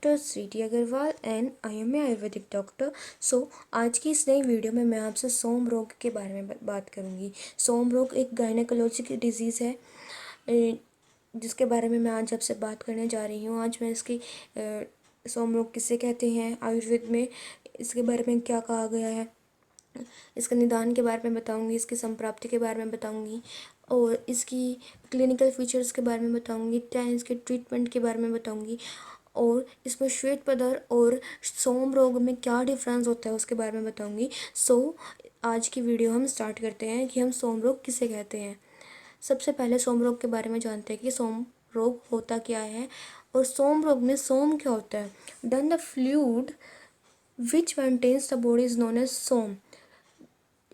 Doctor Sweety Agarwal and I am a Ayurvedic doctor. So आज की इस नई वीडियो में मैं आपसे सोम रोग के बारे में बात करूंगी। सोम रोग एक गायनेकोलॉजिकल डिजीज़ है जिसके बारे में मैं आज आपसे बात करने जा रही हूँ। आज मैं इसकी सोम रोग किसे कहते हैं, आयुर्वेद में इसके बारे में क्या कहा गया है, इसका निदान के बारे में बताऊंगी, इसकी संप्राप्ति के बारे में बताऊंगी और इसकी क्लिनिकल फीचर्स के बारे में बताऊंगी, इसके ट्रीटमेंट के बारे में बताऊंगी और इसमें श्वेत पदार्थ और सोम रोग में क्या डिफरेंस होता है उसके बारे में बताऊंगी। आज की वीडियो हम स्टार्ट करते हैं कि हम सोम रोग किसे कहते हैं। सबसे पहले सोम रोग के बारे में जानते हैं कि सोम रोग होता क्या है और सोम रोग में सोम क्या होता है। Then the fluid which maintains the body is known as som.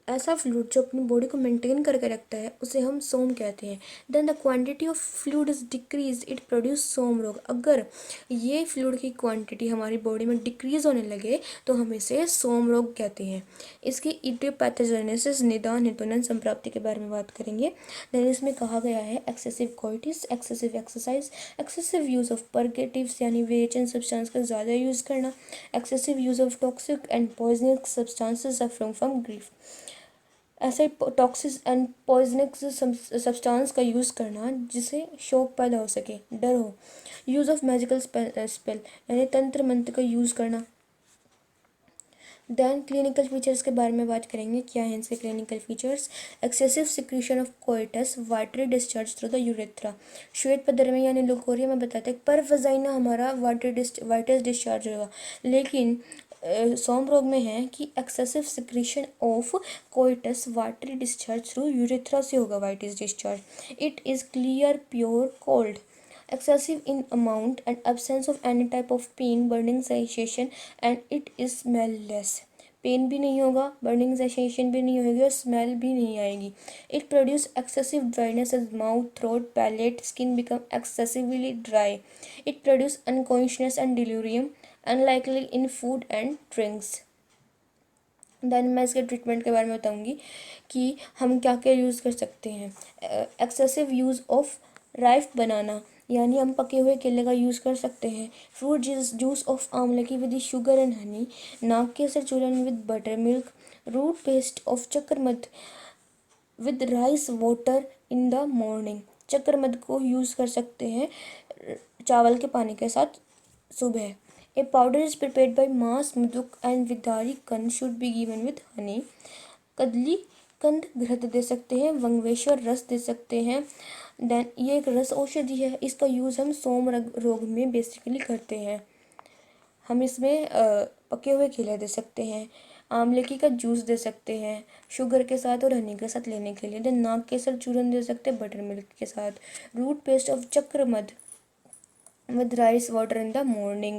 ऐसा फ्लूइड जो अपनी बॉडी को मेंटेन करके रखता है उसे हम सोम कहते हैं। Then the quantity of fluid is decrease, it produce som rog. अगर ये फ्लूइड की क्वांटिटी हमारी बॉडी में डिक्रीज होने लगे तो हम इसे सोम रोग कहते हैं। इसकी इडियोपैथोजेनेसिस निदान हेतु संप्राप्ति के बारे में बात करेंगे। देन इसमें कहा गया है excessive coitus, excessive exercise, excessive use of purgatives यानी वेचन सब्सटेंस का ज़्यादा यूज़ करना, excessive use of toxic and poisonous substances suffering from grief. ऐसे टॉक्सिक एंड पॉइजनस सब्सटेंस का यूज़ करना जिससे शौक पैदा हो सके, डर हो। यूज़ ऑफ मैजिकल स्पेल यानी तंत्र मंत्र का यूज़ करना। देन क्लिनिकल फीचर्स के बारे में बात करेंगे। क्या है इनके clinical features. Excessive secretion of coitus, watery discharge through the urethra. श्वेत पदर में यानी लुकोरिया में बताते हैं पर वजाइना हमारा वाटस डिस्चार्ज होगा, लेकिन सोम रोग में है कि excessive secretion of coitus watery discharge through urethra से होगा whitish discharge. It is clear pure cold, excessive in amount and absence of any type of pain, burning sensation and it is smellless। Pain भी नहीं होगा, burning sensation भी नहीं होगी और smell भी नहीं आएगी। It produce excessive dryness as mouth, throat, palate, skin become excessively dry. It produce unconsciousness and delirium unlikely in food and drinks. Then मैं इसके ट्रीटमेंट के बारे में बताऊंगी कि हम क्या क्या यूज़ कर सकते हैं। एक्सेसिव यूज़ ऑफ राइफ बनाना यानी हम पके हुए केले का यूज़ कर सकते हैं। फ्रूट जूस ऑफ आंवले की with sugar and honey, nag kesar churna with buttermilk, root paste of chakramadh with rice water in the morning. चक्रमध को यूज़ कर सकते हैं चावल के पानी के साथ सुबह। A powder is prepared by mas muduk and vidari kand should be given with honey. कदली कंद घृत दे सकते हैं, वंगवेश्वर रस दे सकते हैं। देन ये एक रस औषधि है, इसका यूज़ हम सोम रोग में बेसिकली करते हैं। हम इसमें पके हुए केले दे सकते हैं, आंवले की का जूस दे सकते हैं शुगर के साथ और हनी के साथ लेने के लिए। देन नाग केसर चूर्ण दे सकते हैं बटर मिल्क के साथ। Root paste of chakramadh with rice water in the morning.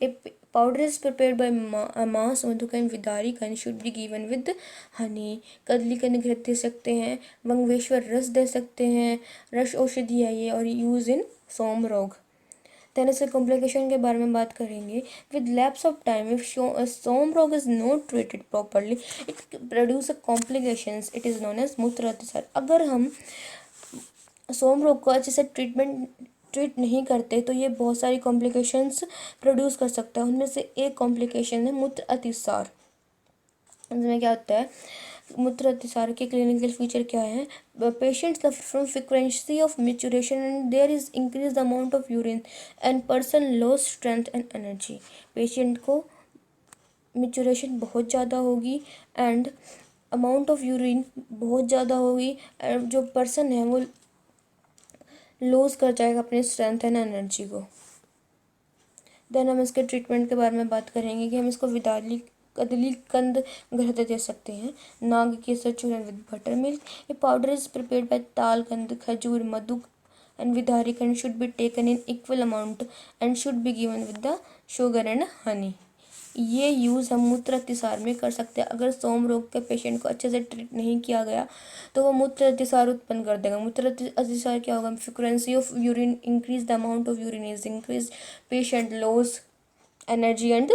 A powder is prepared by mass madhuk and vidari and should be given with honey। कदली का घृत दे सकते हैं, वंगवेश्वर रस दे सकते हैं, रस औषधि है ये और यूज़ इन सोम रोग। देन इसके कॉम्प्लिकेशन के बारे में बात करेंगे। With lapse of time if som rog is not treated properly it produce complications, it is known as mutra atisar. अगर हम सोम रोग को अच्छे से ट्रीट नहीं करते तो ये बहुत सारी कॉम्प्लिकेशंस प्रोड्यूस कर सकता है। उनमें से एक कॉम्प्लिकेशन है मूत्र अतिसार। इसमें क्या होता है, मूत्र अतिसार के क्लिनिकल फीचर क्या है। Patients suffer from frequency of micturition and there is increase the amount of urine and person loss strength and energy. Patient को मैच्योरेशन बहुत ज़्यादा होगी एंड अमाउंट ऑफ यूरिन बहुत ज़्यादा होगी, जो पर्सन है वो लूज़ कर जाएगा अपनी स्ट्रेंथ एंड एनर्जी को। देन हम इसके ट्रीटमेंट के बारे में बात करेंगे कि हम इसको कदली कंद घृत दे सकते हैं, नाग kesar churna with butter milk. A powder is prepared bye ताल कंद, खजूर, Madhuk and vidari kand should be taken in equal amount and should be given with the sugar and Honey. ये यूज़ हम मूत्र अतिसार में कर सकते हैं। अगर सोम रोग के पेशेंट को अच्छे से ट्रीट नहीं किया गया तो वो मूत्र अतिसार उत्पन्न कर देगा। मूत्र अतिसार क्या होगा, frequency of urine increase, the amount of urine is increase, patient loss energy and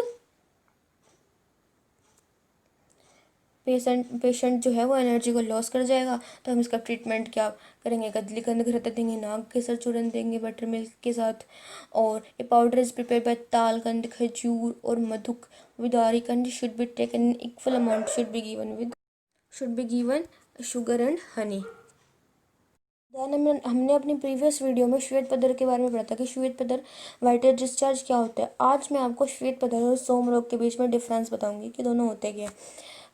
patient जो है वो एनर्जी को लॉस कर जाएगा। तो हम इसका ट्रीटमेंट क्या करेंगे, कदलीकंद घृत देंगे, नाग केसर चूर्ण देंगे बटर मिल्क के साथ। और a powder is prepare by talkand, khajur और madhuk with arikand should be taken in equal amount should be given sugar and honey. Then हमने अपनी प्रीवियस वीडियो में श्वेत पदर के बारे में पढ़ा था कि श्वेत पदर वाइटर डिस्चार्ज क्या होता है। आज मैं आपको श्वेत पदर और सोम रोग के बीच में डिफरेंस बताऊंगी कि दोनों होते क्या है,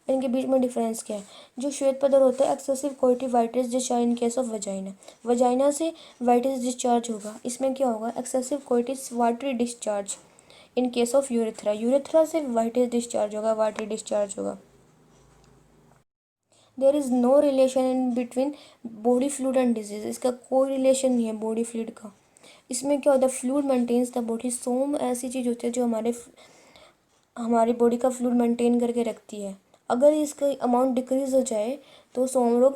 इनके बीच में डिफरेंस क्या है। जो श्वेत पदर होता है excessive quality whitish discharge in case of vagina, vagina से वाइटिस डिस्चार्ज होगा। इसमें क्या होगा, excessive qualities watery discharge in case of urethra, urethra से वाइटिस डिस्चार्ज होगा, वाटरी डिस्चार्ज होगा। There is no relation in between body fluid and disease, इसका कोई रिलेशन नहीं है बॉडी फ्लूइड का। इसमें क्या होता है, फ्लूइड मेंटेन्स द बॉडी। सोम ऐसी चीज़ होती है जो हमारी बॉडी का फ्लूइड मेंटेन करके रखती है। अगर इसका अमाउंट डिक्रीज हो जाए तो सोम रोग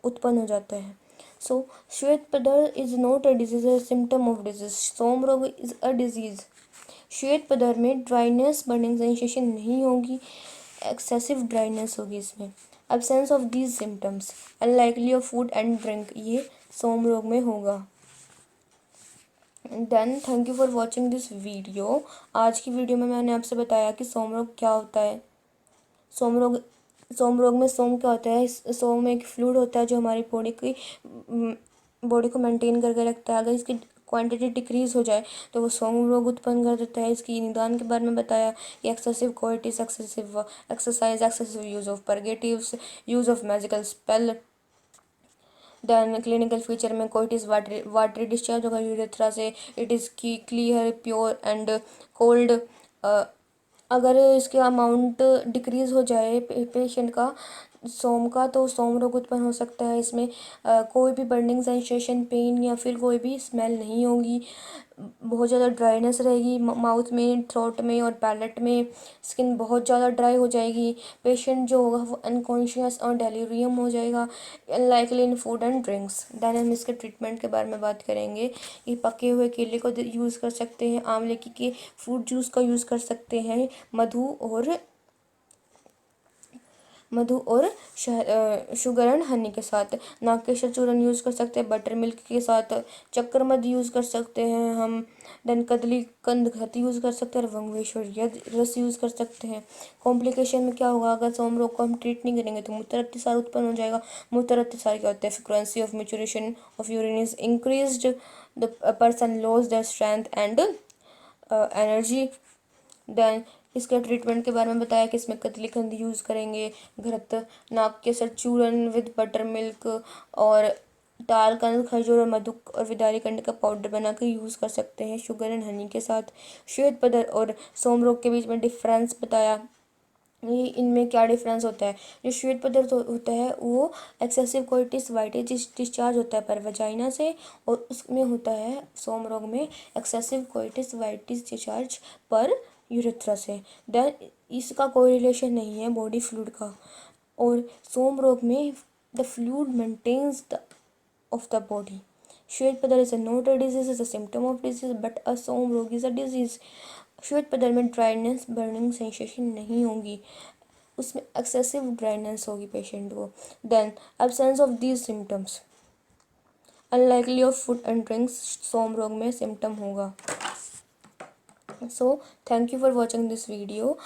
उत्पन्न हो जाता है। So shwet padar is not a disease, a symptom of disease. Som rog is a disease. श्वेत पदर में ड्राइनेस, बर्निंग सेंसेशन नहीं होगी, एक्सेसिव ड्राइनेस होगी इसमें। Absence of these symptoms, unlikely of food and drink, ये सोम रोग में होगा। Then thank you for watching this video. आज की वीडियो में मैंने आपसे बताया कि सोम रोग क्या होता है। सोम रोग में सोम क्या होता है, सोम एक फ्लूइड होता है जो हमारी बॉडी को मेंटेन करके रखता है। अगर इसकी क्वांटिटी डिक्रीज हो जाए तो वो सोम रोग उत्पन्न कर देता है। इसकी निदान के बारे में बताया कि excessive qualities, excessive exercise, excessive use of purgatives, use of magical spell. Then clinical feature में कोइटिस वाटरी डिस्चार्ज होगा यूरेथ्रा से, इट इज़ की क्लियर, प्योर एंड कोल्ड। अगर इसके अमाउंट डिक्रीज़ हो जाए पेशेंट का सोम का तो सोम रोग उत्पन्न हो सकता है। इसमें कोई भी बर्निंग सेंसेशन, पेन या फिर कोई भी स्मेल नहीं होगी। बहुत ज़्यादा ड्राइनेस रहेगी माउथ में, थ्रोट में और पैलेट में। स्किन बहुत ज़्यादा ड्राई हो जाएगी। पेशेंट जो होगा वो अनकॉन्शियस और डेलीरियम हो जाएगा, unlikely in food and drinks. Then हम इसके ट्रीटमेंट के बारे में बात करेंगे कि पके हुए केले को यूज़ कर सकते हैं, आंवले के फ्रूट जूस का यूज़ कर सकते हैं, मधु और शुगर एंड हनी के साथ। नागकेशर चूर्ण यूज़ कर सकते हैं बटर मिल्क के साथ। चक्रमध यूज़ कर सकते हैं हम। देन कदली कंद घृत यूज़ कर सकते हैं और वंगवेश्वर रस यूज़ कर सकते हैं। कॉम्प्लिकेशन में क्या होगा, अगर सोम रोग को हम ट्रीट नहीं करेंगे तो मूत्र अतिसार उत्पन्न हो जाएगा। मूत्र अतिसार क्या होता है, frequency of micturition of urine is increased, the person loss their strength and energy. Then इसके ट्रीटमेंट के बारे में बताया कि इसमें कतलीकंद यूज़ करेंगे, घृत, नाक केसर चूर्ण विद बटर मिल्क और तालकंद, खजूर और मधु और विदारी कंड का पाउडर बना कर यूज़ कर सकते हैं शुगर एंड हनी के साथ। श्वेत पदर और सोम रोग के बीच में डिफरेंस बताया। ये इनमें क्या डिफरेंस होता है, जो श्वेत पदार्थ होता है वो एक्सेसिव क्वालिटीज वाइटिस डिस्चार्ज होता है पर वजाइना से, और उसमें होता है सोम रोग में एक्सेसिव क्वालिटीज वाइटिस डिस्चार्ज पर यूरेथ्रा से। देन इसका कोई रिलेशन नहीं है बॉडी फ्लूइड का। और सोम रोग में the fluid maintains the of the body. श्वेत पदार्थ is not a disease, is a symptom of disease, but a सोम रोग is a disease. श्वेत पदार्थ में ड्राइनेस, बर्निंग सेंसेशन नहीं होगी, उसमें एक्सेसिव ड्राइनेस होगी पेशेंट को। Then absence of these symptoms, unlikely of food and drinks, som रोग में सिम्टम होगा। So thank you for watching this video.